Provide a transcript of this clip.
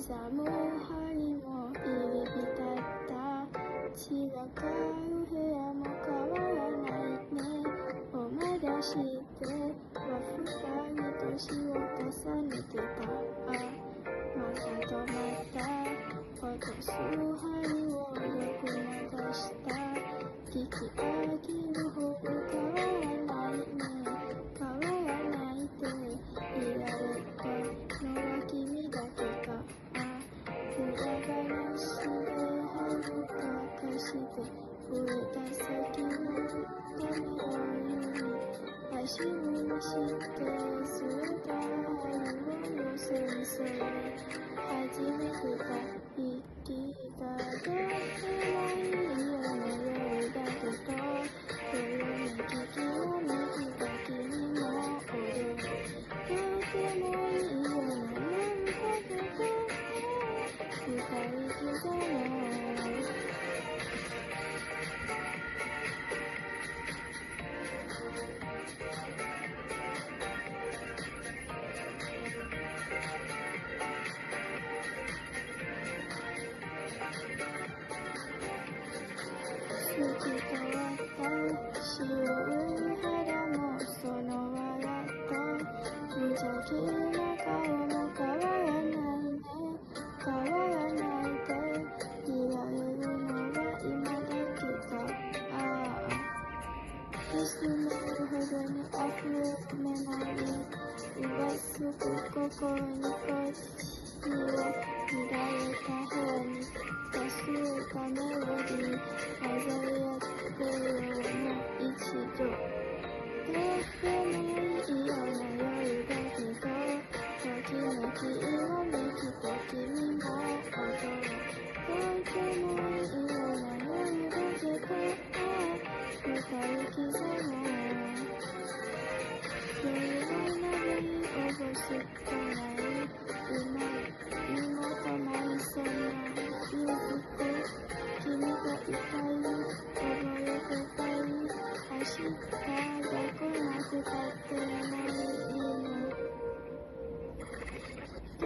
刻む針も入り浸った血が買う部屋も変わらないね。思い出しては二人年を重ねてた。またとまた落とす針をよく流した。聞き飽きるほど変わらないね。変わらないでいられたのは君だけか。裏話で恥かかして触れた先のための指足踏みして吸った針をよそに添え初めてた息が出せないような夜だけど夜に聞きを見た君も踊るとてもいいような夜だけど二人刻も透き通った白い肌もその笑った無邪気な顔も変わらないね。変わらないでいられるのは今だけか。キスめるほどに溢れるメモリー浮つく心に星を乱れた部屋に出すたメロディー混ざり合ってよもう一度どうでもいいような夜だけどときめき色めきた君も踊るどうでもいいような夜だけど二人刻も夜の鍋におぼすか